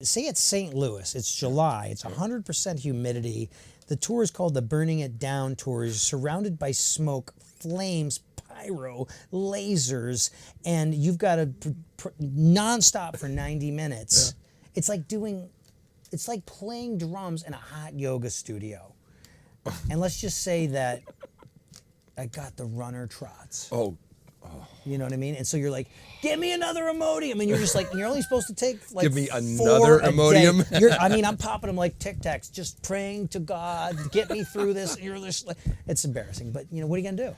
Say it's St. Louis, it's July, it's 100% humidity. The tour is called the Burning It Down Tour. You're surrounded by smoke, flames, pyro, lasers, and you've got to nonstop for 90 minutes. Yeah. It's like playing drums in a hot yoga studio. And let's just say that I got the runner trots. Oh. You know what I mean? And so you're like, give me another Imodium. And you're just like, you're only supposed to take like give me another Imodium. I'm popping them like Tic Tacs, just praying to God, get me through this. You're just like, it's embarrassing, but you know, what are you gonna do?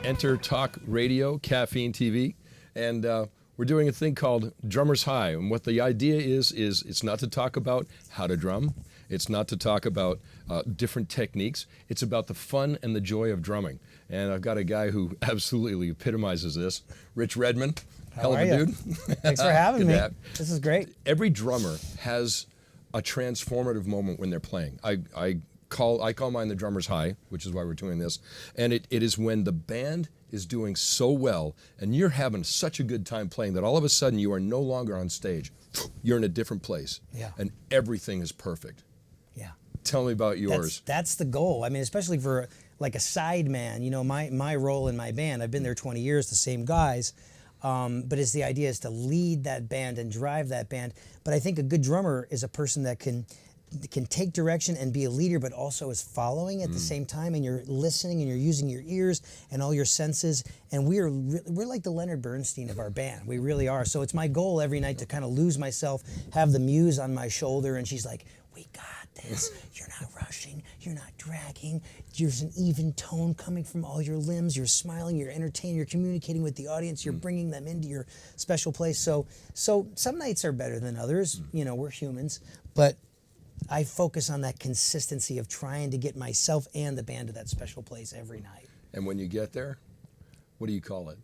EnterTalk Radio, Caffeine TV, and we're doing a thing called Drummer's High. And what the idea is it's not to talk about how to drum. It's not to talk about different techniques. It's about the fun and the joy of drumming. And I've got a guy who absolutely epitomizes this, Rich Redmond. Hell of a dude. Thanks for having me. This is great. Every drummer has a transformative moment when they're playing. I call mine the drummer's high, which is why we're doing this. And it is when the band is doing so well and you're having such a good time playing that all of a sudden you are no longer on stage. You're in a different place. Yeah. And everything is perfect. Yeah. Tell me about yours. That's the goal. I mean, especially for like a side man, you know, my role in my band, I've been there 20 years, the same guys. But the idea is to lead that band and drive that band. But I think a good drummer is a person that can take direction and be a leader, but also is following at the same time, and you're listening and you're using your ears and all your senses. And we're like the Leonard Bernstein of our band. We really are. So it's my goal every night to kind of lose myself, have the muse on my shoulder, and she's like, "We got this. You're not rushing. You're not dragging. There's an even tone coming from all your limbs. You're smiling. You're entertaining. You're communicating with the audience. You're bringing them into your special place." So some nights are better than others. You know, we're humans, but I focus on that consistency of trying to get myself and the band to that special place every night. And when you get there, what do you call it?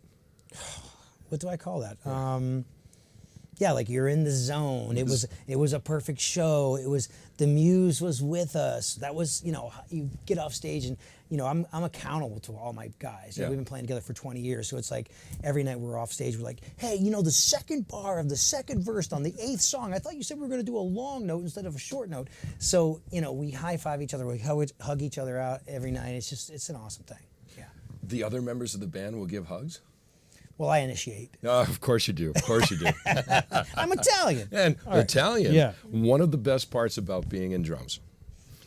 What do I call that? Yeah, like you're in the zone. It was a perfect show. The muse was with us. That was, you know, you get off stage and, you know, I'm accountable to all my guys. You know, we've been playing together for 20 years, so it's like every night we're off stage, we're like, hey, you know, the second bar of the second verse on the 8th song, I thought you said we were going to do a long note instead of a short note. So, you know, we high five each other, we hug each other out every night. It's an awesome thing. Yeah. The other members of the band will give hugs? Well, I initiate. Of course you do. Of course you do. I'm Italian. And right. Italian. Yeah. One of the best parts about being in drums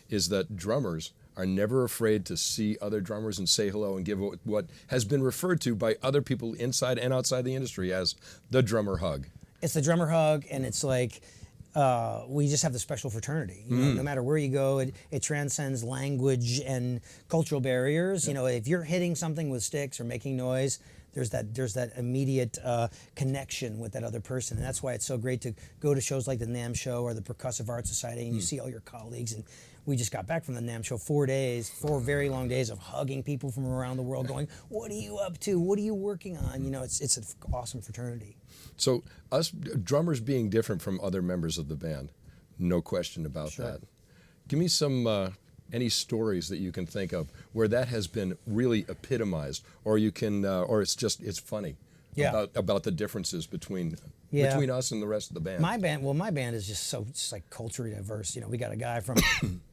is that drummers are never afraid to see other drummers and say hello and give what has been referred to by other people inside and outside the industry as the drummer hug. It's the drummer hug, and it's like we just have the special fraternity. You know, no matter where you go, it transcends language and cultural barriers. You know, if you're hitting something with sticks or making noise, there's that immediate connection with that other person, and that's why it's so great to go to shows like the NAMM show or the Percussive Arts Society, and you see all your colleagues. And we just got back from the NAMM show, 4 very long days of hugging people from around the world, going, "What are you up to? What are you working on?" You know, it's an awesome fraternity. So us drummers being different from other members of the band, no question about that. Give me some. Any stories that you can think of where that has been really epitomized, or you can, or it's funny about the differences between us and the rest of the band. My band is just like culturally diverse. You know, we got a guy from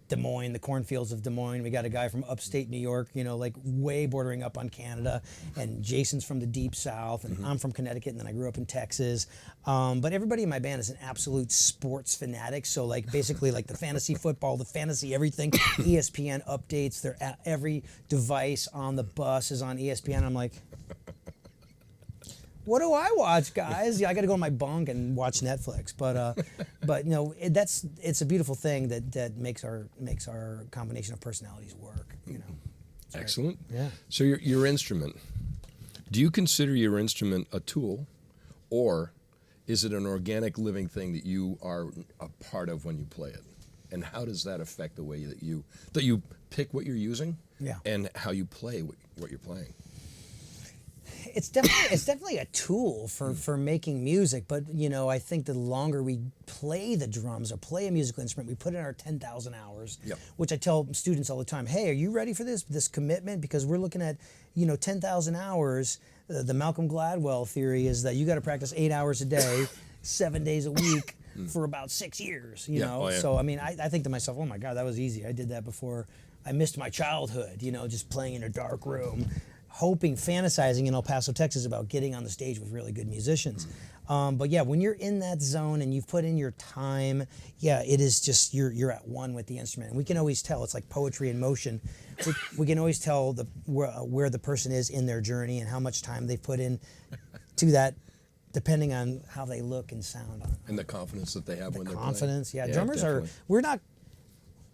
Des Moines, the cornfields of Des Moines. We got a guy from upstate New York, you know, like way bordering up on Canada. And Jason's from the deep South, and I'm from Connecticut, and then I grew up in Texas. But everybody in my band is an absolute sports fanatic. So like basically like the fantasy football, the fantasy everything, ESPN updates. They're at every device on the bus is on ESPN. I'm like, what do I watch, guys? Yeah, I got to go on my bunk and watch Netflix. But you know, it's a beautiful thing that makes our combination of personalities work. You know. Excellent. Yeah. So your instrument. Do you consider your instrument a tool, or is it an organic living thing that you are a part of when you play it? And how does that affect the way that you pick what you're using and how you play what you're playing? It's definitely a tool for making music, but I think the longer we play the drums or play a musical instrument, we put in our 10,000 hours, which I tell students all the time, hey, are you ready for this commitment? Because we're looking at 10,000 hours. The Malcolm Gladwell theory is that you got to practice 8 hours a day, 7 days a week for about 6 years, So I mean, I think to myself, oh my God, that was easy. I did that before I missed my childhood, just playing in a dark room, fantasizing in El Paso, Texas about getting on the stage with really good musicians. But yeah, when you're in that zone and you've put in your time, it is just, you're at one with the instrument. And we can always tell, it's like poetry in motion. We can always tell where the person is in their journey and how much time they've put in to that, depending on how they look and sound. And the confidence that they have when they're playing. Confidence, drummers definitely.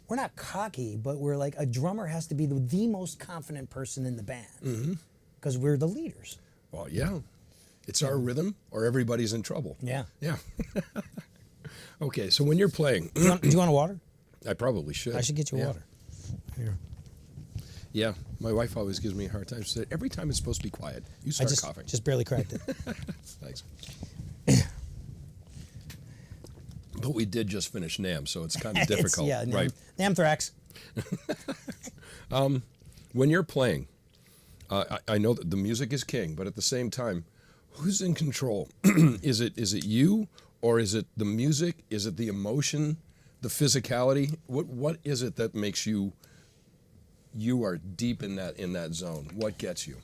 We're not cocky, but we're like, a drummer has to be the most confident person in the band because we're the leaders. Well, yeah. It's our rhythm or everybody's in trouble. Yeah. Yeah. Okay, so when you're playing... Do you want a water? I probably should. I should get you water. Here. Yeah, my wife always gives me a hard time. She said, every time it's supposed to be quiet, you start coughing. Just barely cracked it. Thanks. But we did just finish NAMM, so it's kind of difficult. Right. NAMthrax. When you're playing, I know that the music is king, but at the same time, who's in control? Is it you, or is it the music? Is it the emotion, the physicality? What is it that makes you are deep in that zone? What gets you?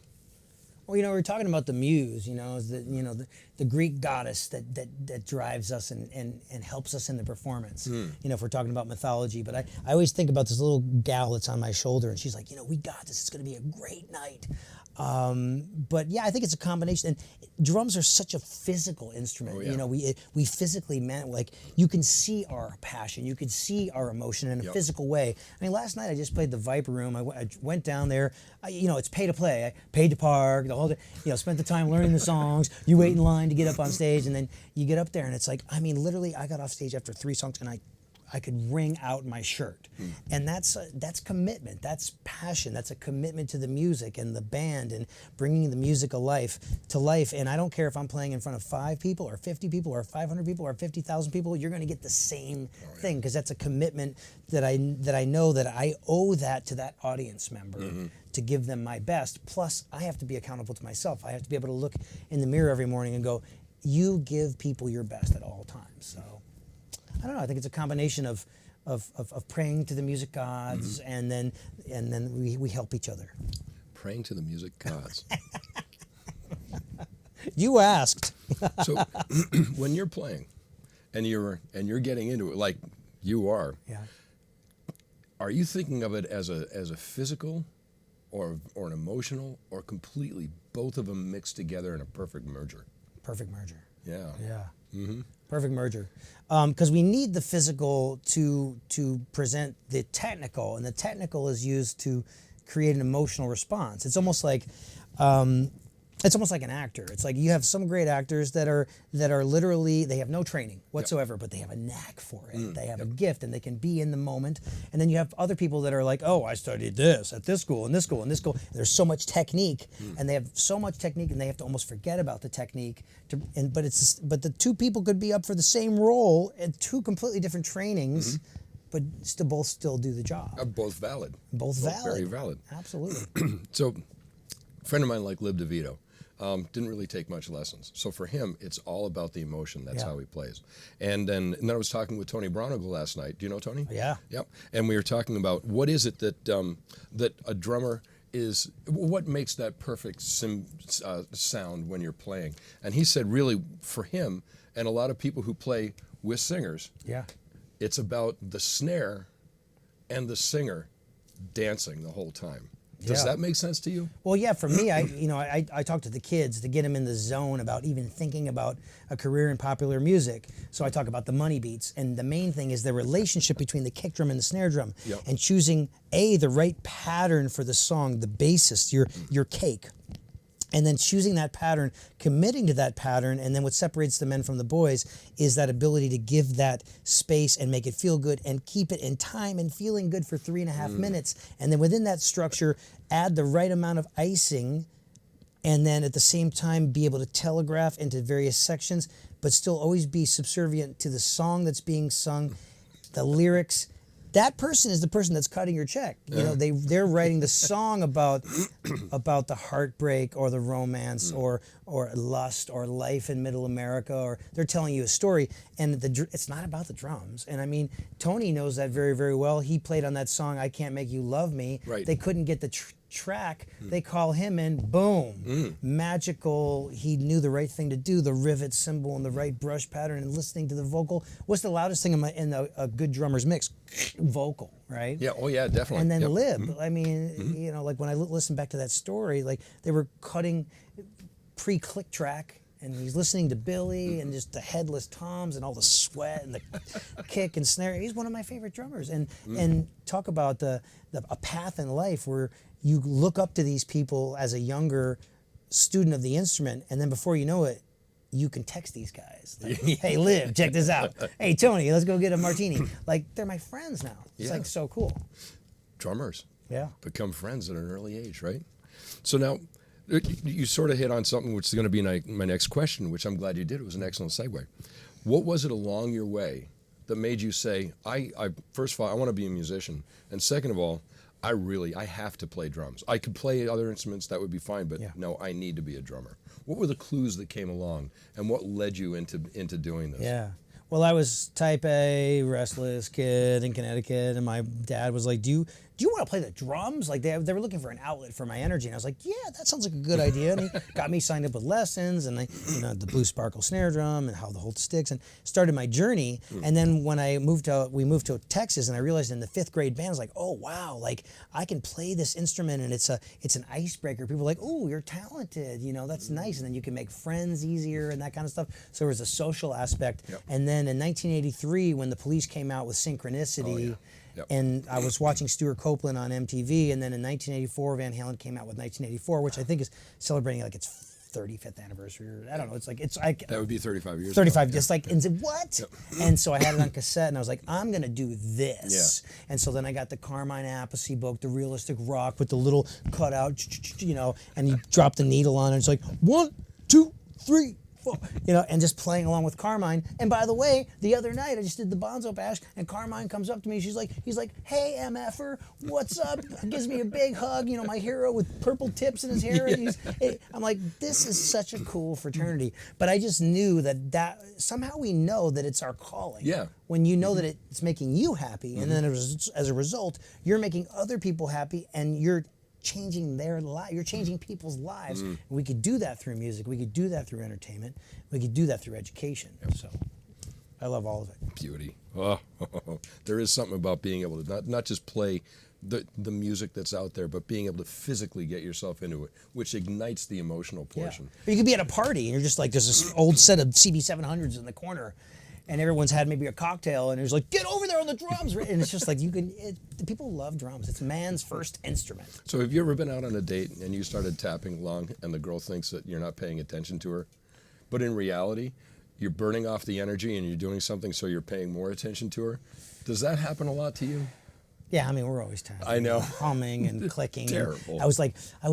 Well, we're talking about the muse, is the Greek goddess that drives us and helps us in the performance. If we're talking about mythology, but I always think about this little gal that's on my shoulder, and she's like, we got this. It's going to be a great night. But yeah, I think it's a combination. And drums are such a physical instrument. Oh, yeah. We physically you can see our passion, you can see our emotion in a physical way. I mean, last night I just played the Viper Room. I went down there. It's pay to play. I paid to park the whole day. Spent the time learning the songs. You wait in line to get up on stage, and then you get up there, and it's like, I mean, literally, I got off stage after 3 songs, and I could wring out my shirt. And that's commitment, that's passion, that's a commitment to the music and the band and bringing the music to life. And I don't care if I'm playing in front of 5 people or 50 people or 500 people or 50,000 people, you're gonna get the same thing, because that's a commitment that I know that I owe that to that audience member to give them my best. Plus, I have to be accountable to myself. I have to be able to look in the mirror every morning and go, you give people your best at all times. So I don't know. I think it's a combination of praying to the music gods, and then we help each other. Praying to the music gods. You asked. So when you're playing, and you're getting into it like you are, are you thinking of it as a physical, or an emotional, or completely both of them mixed together in a perfect merger? Perfect merger. Yeah. Yeah. Perfect merger. Because we need the physical to present the technical, and the technical is used to create an emotional response. It's almost like an actor. It's like you have some great actors that are literally, they have no training whatsoever, but they have a knack for it. They have a gift, and they can be in the moment. And then you have other people that are like, oh, I studied this at this school and this school and this school. There's so much technique, and they have so much technique, and they have to almost forget about the technique. But the 2 people could be up for the same role at 2 completely different trainings, but both still do the job. Both valid. Both valid. Very valid. Absolutely. So, a friend of mine like Lib DeVito. Didn't really take much lessons. So for him, it's all about the emotion. That's how he plays. And then I was talking with Tony Bronigal last night. Do you know Tony? Yeah. Yep. And we were talking about what is it that that a drummer is, what makes that perfect sound when you're playing. And he said really for him, and a lot of people who play with singers, it's about the snare and the singer dancing the whole time. Does that make sense to you? Well, yeah, for me, I talk to the kids to get them in the zone about even thinking about a career in popular music. So I talk about the money beats, and the main thing is the relationship between the kick drum and the snare drum, and choosing the right pattern for the song, the basis, your cake. And then choosing that pattern, committing to that pattern, and then what separates the men from the boys is that ability to give that space and make it feel good and keep it in time and feeling good for 3.5 minutes. And then within that structure, add the right amount of icing, and then at the same time be able to telegraph into various sections, but still always be subservient to the song that's being sung, the lyrics. That person is the person that's cutting your check. You know, they're writing the song about the heartbreak or the romance or lust or life in Middle America, or they're telling you a story, and it's not about the drums. And I mean, Tony knows that very, very well. He played on that song, "I Can't Make You Love Me." Right. They couldn't get the track. They call him in, boom, magical. He knew the right thing to do, the rivet cymbal and the right brush pattern, and listening to the vocal. What's the loudest thing in a good drummer's mix? Vocal, right? Yeah. Oh yeah, definitely. And then lib. I mean, you know, like when I listen back to that story, like they were cutting pre-click track, and he's listening to Billy and just the headless toms and all the sweat and the kick and snare. He's one of my favorite drummers. And talk about a path in life where you look up to these people as a younger student of the instrument, and then before you know it, you can text these guys. Like, hey, Liv, check this out. Hey, Tony, let's go get a martini. Like, they're my friends now. It's like so cool. Drummers become friends at an early age, right? So now, you sort of hit on something which is going to be my next question, which I'm glad you did. It was an excellent segue. What was it along your way that made you say, first of all, I want to be a musician, and second of all, I have to play drums. I could play other instruments, that would be fine, but no, I need to be a drummer. What were the clues that came along, and what led you into doing this? Yeah. Well, I was type A, restless kid in Connecticut, and my dad was like, do you want to play the drums? Like they were looking for an outlet for my energy, and I was like, yeah, that sounds like a good idea. And he got me signed up with lessons, and the Blue Sparkle snare drum and how the whole sticks, and started my journey. And then when we moved to Texas, and I realized in the 5th grade band, I was like, oh wow, like I can play this instrument, and it's an icebreaker. People are like, oh, you're talented, that's nice, and then you can make friends easier and that kind of stuff. So there was a social aspect. And then in 1983, when the Police came out with Synchronicity. And I was watching Stuart Copeland on MTV, and then in 1984, Van Halen came out with 1984, which I think is celebrating like its 35th anniversary. Or, I don't know. It's like that would be 35 years. 35. Just like, and said, what? And so I had it on cassette, and I was like, I'm gonna do this. And so then I got the Carmine Appice book, the Realistic Rock, with the little cutout, and you drop the needle on, and it's like 1, 2, 3. And just playing along with Carmine. And by the way, the other night I just did the Bonzo Bash, and Carmine comes up to me. He's like, hey, MFer, what's up? Gives me a big hug. My hero with purple tips in his hair. And I'm like, this is such a cool fraternity. But I just knew that somehow we know that it's our calling. Yeah. When you know that it's making you happy, and then as a result, you're making other people happy, and you're changing their life. You're changing people's lives. And we could do that through music. We could do that through entertainment. We could do that through education. So I love all of it. Beauty. Oh, there is something about being able to not just play the music that's out there, but being able to physically get yourself into it, which ignites the emotional portion. You could be at a party, and you're just like, there's this old set of CB700s in the corner, and everyone's had maybe a cocktail, and it's like, get over there on the drums. And it's just like, people love drums. It's man's first instrument. So have you ever been out on a date and you started tapping along, and the girl thinks that you're not paying attention to her, but in reality, you're burning off the energy and you're doing something so you're paying more attention to her? Does that happen a lot to you? Yeah, I mean, we're always tapping. I know. Humming and clicking. Terrible. I was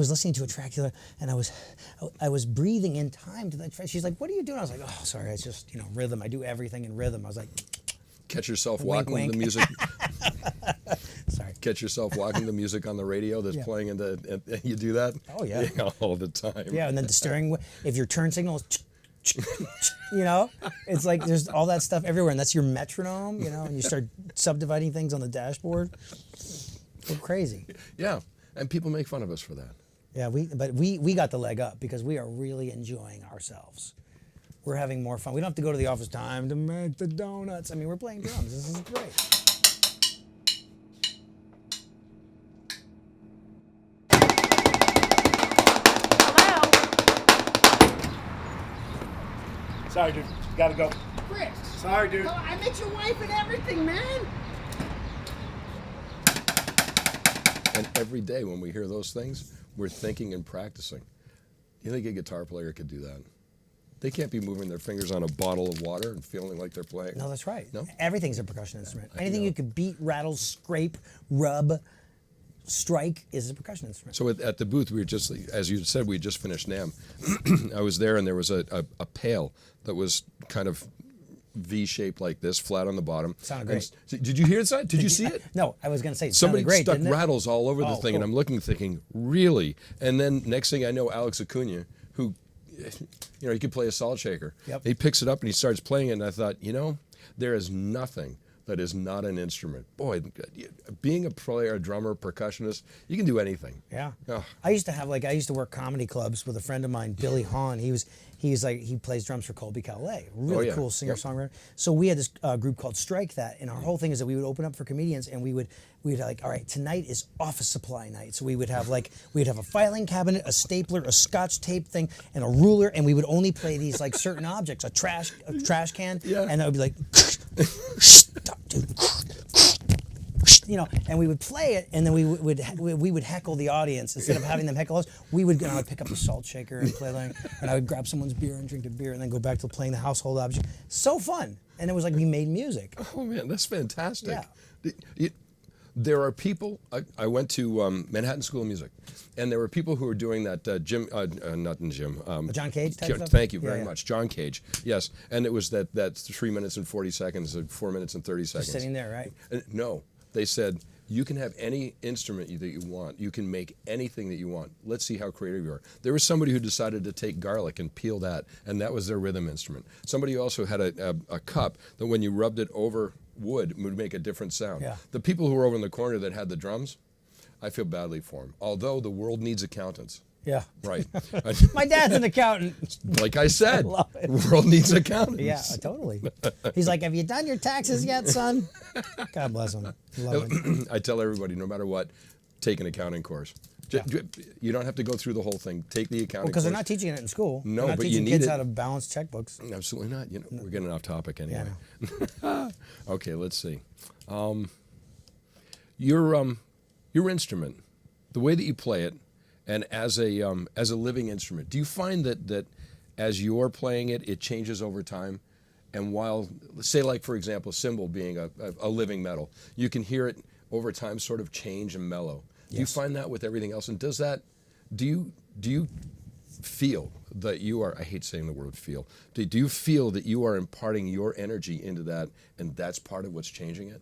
listening to a track the other, and I was breathing in time to that track. She's like, what are you doing? I was like, oh, sorry, it's just, rhythm. I do everything in rhythm. I was like, catch yourself wink, walking wink. the music. Sorry. Catch yourself walking the music on the radio that's playing and you do that? Oh, yeah. All the time. Yeah, and then the steering, if your turn signal is, it's like there's all that stuff everywhere, and that's your metronome, and you start subdividing things on the dashboard. We're crazy. Yeah, and people make fun of us for that. Yeah, we got the leg up because we are really enjoying ourselves. We're having more fun. We don't have to go to the office. Time to make the donuts. I mean, we're playing drums. This is great. Sorry, dude. Gotta go. Rich. Sorry, dude. Oh, I met your wife and everything, man. And every day when we hear those things, we're thinking and practicing. You think a guitar player could do that? They can't be moving their fingers on a bottle of water and feeling like they're playing. No, that's right. No? Everything's a percussion instrument. Anything know. you could beat, rattle, scrape, rub, strike is a percussion instrument. So at the booth, we were just, as you said, we had just finished NAMM. I was there, and there was a pail that was kind of V-shaped like this, flat on the bottom. Sounded great. Did you hear it? Did you see it? No, I was going to say it Somebody sounded great, stuck didn't it? rattles all over the Oh, thing, and cool. I'm looking, thinking, really? And then next thing I know, Alex Acuna, who, he could play a salt shaker. Yep. He picks it up and he starts playing it, and I thought, there is nothing that is not an instrument. Boy, being a player, a drummer, percussionist, you can do anything. Yeah. Oh. I used to work comedy clubs with a friend of mine, Billy Hahn. He plays drums for Colby Calais. Really yeah. cool singer-songwriter. So we had this group called Strike That, and our whole thing is that we would open up for comedians, and we'd like, all right, tonight is office supply night. So we'd have a filing cabinet, a stapler, a scotch tape thing, and a ruler, and we would only play these like certain objects, a trash can, and I would be like, and we would play it, and then we would heckle the audience instead of having them heckle us. We would pick up the salt shaker and play like, and I would grab someone's beer and drink a beer, and then go back to playing the household object. So fun, and it was like we made music. Oh man, that's fantastic. Yeah. There are people. I went to Manhattan School of Music, and there were people who were doing that John Cage type stuff? Thank you very Yeah. much, John Cage. Yes, and it was that 3 minutes and 40 seconds, 4 minutes and 30 seconds. Just sitting there, right? No, they said you can have any instrument that you want. You can make anything that you want. Let's see how creative you are. There was somebody who decided to take garlic and peel that, and that was their rhythm instrument. Somebody also had a cup that when you rubbed it over wood would make a different sound. Yeah. The people who were over in the corner that had the drums, I feel badly for them. Although the world needs accountants. Yeah. Right. My dad's an accountant. Like I said, I love it. the world needs accountants. Yeah, totally. He's like, have you done your taxes yet, son? God bless him. Love it. I tell everybody, no matter what, take an accounting course. You don't have to go through the whole thing. Take the accounting course. Because they're not teaching it in school. No, they're not but you teaching need kids it. how to balance checkbooks. Absolutely not. We're getting off topic anyway. Yeah, Okay, let's see. Your instrument, the way that you play it, and as a living instrument, do you find that as you're playing it, it changes over time? And while, say, like for example, cymbal being a living metal, you can hear it over time sort of change and mellow. Do you find that with everything else? And do you feel that you are, I hate saying the word feel, do you feel that you are imparting your energy into that, and that's part of what's changing it?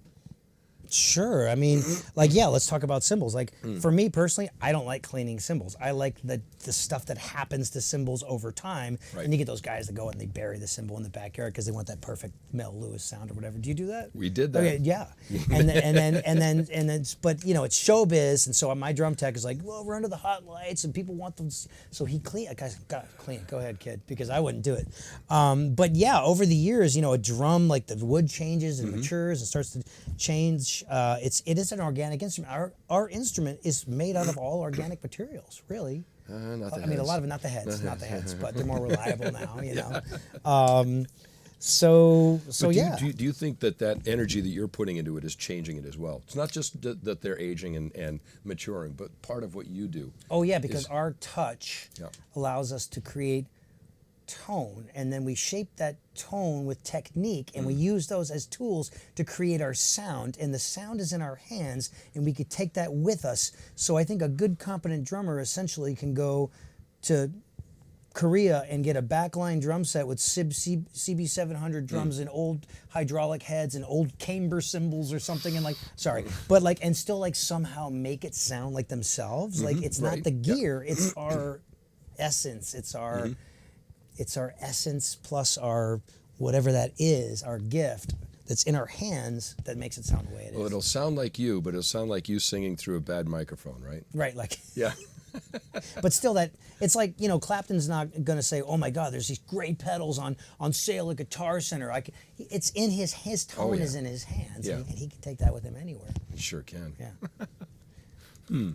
Sure. I mean, let's talk about cymbals. For me personally, I don't like cleaning cymbals. I like the stuff that happens to cymbals over time. Right. And you get those guys that go and they bury the cymbal in the backyard because they want that perfect Mel Lewis sound or whatever. Do you do that? We did that. Okay, yeah. And then, but it's showbiz, and so my drum tech is like, well, we're under the hot lights, and people want them. So he clean. Guys, gotta clean it. Go ahead, kid, because I wouldn't do it. But yeah, over the years, a drum, like the wood changes and matures and starts to change. It is an organic instrument. Our instrument is made out of all organic materials, really. Not the I mean, a heads. lot of it, not the heads, but they're more reliable now. So But yeah. Do you think that energy that you're putting into it is changing it as well? It's not just that they're aging and maturing, but part of what you do. Oh yeah, because our touch Yeah. allows us to create tone, and then we shape that tone with technique, and we use those as tools to create our sound, and the sound is in our hands, and we could take that with us. So I think a good competent drummer essentially can go to Korea and get a backline drum set with CB700 drums and old hydraulic heads and old camber cymbals or something, and and still somehow make it sound like themselves. It's not the gear, it's our essence, it's our essence plus our whatever that is, our gift that's in our hands that makes it sound the way it is. Well, it'll sound like you, but it'll sound like you singing through a bad microphone, right? Right, Yeah. but still, that it's like Clapton's not gonna say, "Oh my God, there's these great pedals on sale at Guitar Center." It's in his tone is in his hands, Yeah. and he can take that with him anywhere. You sure can. Yeah.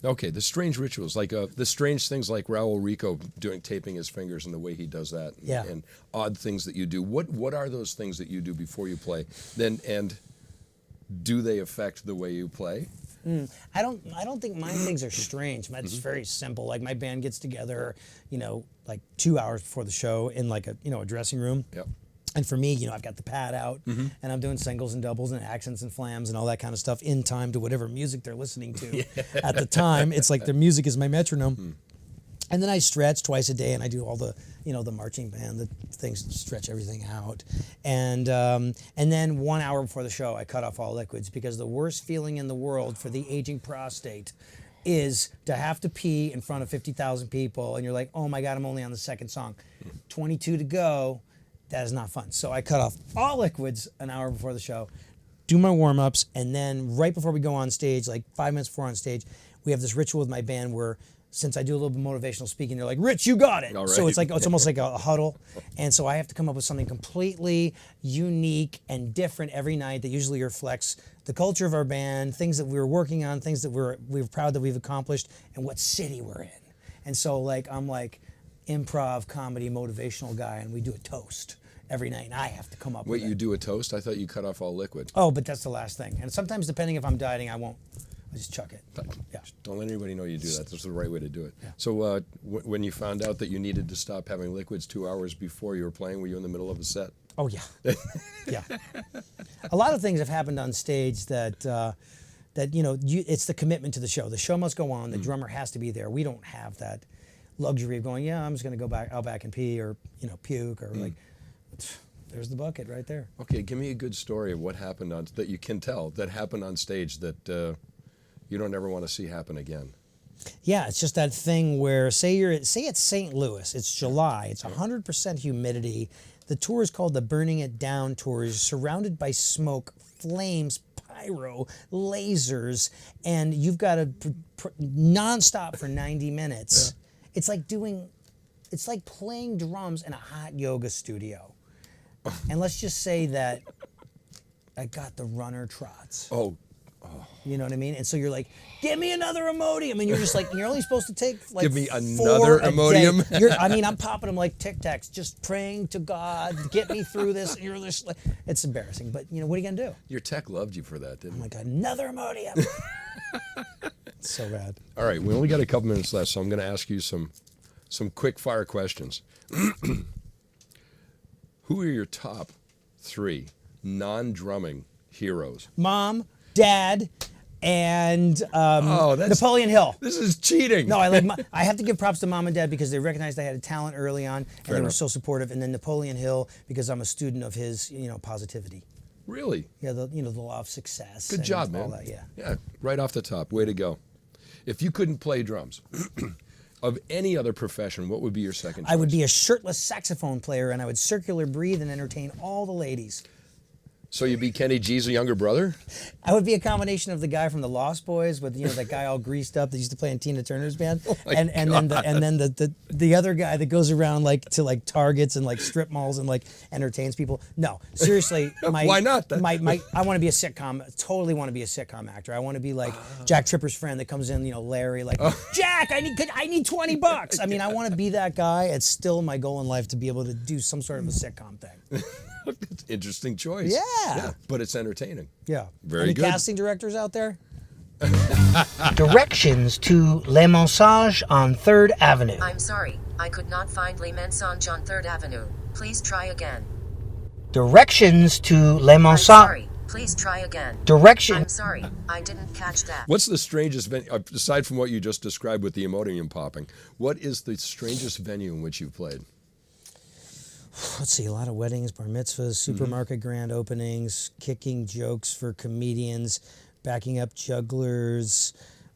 Okay, the strange rituals, like the strange things like Raul Rico taping his fingers and the way he does that, Yeah. and odd things that you do. What are those things that you do before you play? And do they affect the way you play? I don't think my things are strange. It's very simple. Like my band gets together, like 2 hours before the show in like a dressing room. Yep. And for me, I've got the pad out, and I'm doing singles and doubles and accents and flams and all that kind of stuff in time to whatever music they're listening to at the time. It's like their music is my metronome. And then I stretch twice a day, and I do all the, the marching band, the things to stretch everything out. And then 1 hour before the show, I cut off all liquids, because the worst feeling in the world for the aging prostate is to have to pee in front of 50,000 people, and you're like, oh my God, I'm only on the second song. 22 to go. That is not fun. So I cut off all liquids an hour before the show, do my warm-ups, and then right before we go on stage, like 5 minutes before on stage, we have this ritual with my band where, since I do a little bit of motivational speaking, they're like, Rich, you got it. All right. So it's almost like a huddle. And so I have to come up with something completely unique and different every night that usually reflects the culture of our band, things that we were working on, things that we're proud that we've accomplished, and what city we're in. And so I'm like improv, comedy, motivational guy, and we do a toast every night, and I have to come up with it. Wait, you do a toast? I thought you cut off all liquid. Oh, but that's the last thing. And sometimes, depending if I'm dieting, I won't. I just chuck it. Yeah. Don't let anybody know you do that. That's the right way to do it. Yeah. So when you found out that you needed to stop having liquids 2 hours before you were playing, were you in the middle of a set? Oh, yeah. Yeah. A lot of things have happened on stage that it's the commitment to the show. The show must go on. The drummer has to be there. We don't have that luxury of going, I'm just going to go out back and pee or, puke or there's the bucket right there. Okay, give me a good story of what happened that you can tell that happened on stage that you don't ever want to see happen again. Yeah, it's just that thing where say it's St. Louis, it's July, it's 100% humidity. The tour is called the Burning It Down Tour. You're surrounded by smoke, flames, pyro, lasers, and you've got to nonstop for 90 minutes. Yeah. It's like playing drums in a hot yoga studio. And let's just say that I got the runner trots. Oh. You know what I mean? And so you're like, give me another Imodium. And you're just like, you're only supposed to take like give me 4 another a Imodium. day. I'm popping them like Tic Tacs, just praying to God, get me through this. And you're just like, it's embarrassing, but what are you gonna do? Your tech loved you for that, didn't I'm he? like, another Imodium. It's so bad. All right, we only got a couple minutes left, so I'm going to ask you some quick fire questions. Who are your top 3 non-drumming heroes? Mom, Dad, and Napoleon Hill. This is cheating. No, I have to give props to Mom and Dad because they recognized I had a talent early on, and they were so supportive. And then Napoleon Hill because I'm a student of his, positivity. Really? Yeah, the law of success. Good job, man. All that, yeah. Yeah, right off the top. Way to go. If you couldn't play drums, of any other profession, what would be your second choice? I would be a shirtless saxophone player, and I would circular breathe and entertain all the ladies. So you'd be Kenny G's younger brother? I would be a combination of the guy from the Lost Boys with that guy all greased up that used to play in Tina Turner's band, and then the other guy that goes around to Targets and strip malls and entertains people. No, seriously, why not? I want to be a sitcom. Totally want to be a sitcom actor. I want to be like Jack Tripper's friend that comes in, Larry, Jack, I need $20. I mean, I want to be that guy. It's still my goal in life to be able to do some sort of a sitcom thing. Interesting choice. Yeah. But it's entertaining. Yeah. Very good. Any casting directors out there? Directions to Le Mensonge on 3rd Avenue. I'm sorry, I could not find Le Mensonge on 3rd Avenue. Please try again. Directions to Le Mensonge. I'm sorry, please try again. I'm sorry, I didn't catch that. What's the strangest venue, aside from what you just described with the Imodium popping, what is the strangest venue in which you've played? Let's see, a lot of weddings, bar mitzvahs, supermarket grand openings, kicking jokes for comedians, backing up jugglers,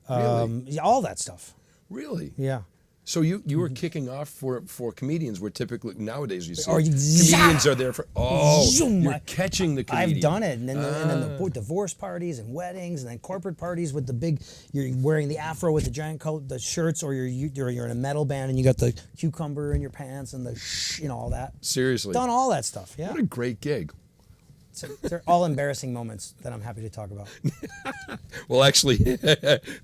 Really? All that stuff. Really? Yeah. So you were kicking off for comedians where typically nowadays you see Or comedians are there for Zoom. you're catching the comedian. I've done it, and then the divorce parties and weddings, and then corporate parties with the big. You're wearing the afro with the giant the shirts, or you're in a metal band and you got the cucumber in your pants and the all that. Seriously, Done all that stuff. Yeah. What a great gig. So they're all embarrassing moments that I'm happy to talk about. Well, actually,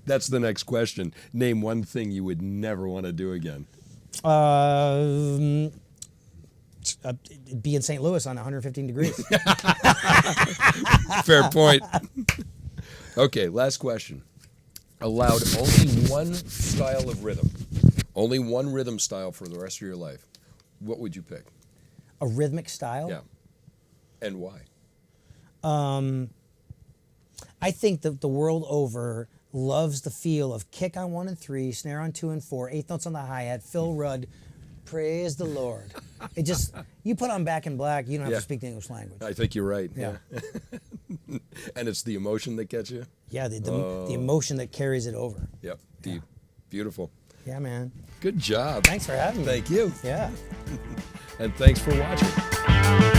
that's the next question. Name one thing you would never want to do again. Be in St. Louis on 115 degrees. Fair point. Okay, last question. allowed only one style of rhythm, only one rhythm style for the rest of your life, what would you pick? A rhythmic style? Yeah. And why? I think that the world over loves the feel of kick on 1 and 3, snare on 2 and 4, eighth notes on the hi-hat, Phil Rudd, praise the Lord. It just, you put on Back in Black, you don't have Yeah. to speak the English language. I think you're right. Yeah. And it's the emotion that gets you? Yeah, the emotion that carries it over. Yep. Deep. Beautiful. Yeah, man. Good job. Thanks for having me. Thank you. Yeah. And thanks for watching.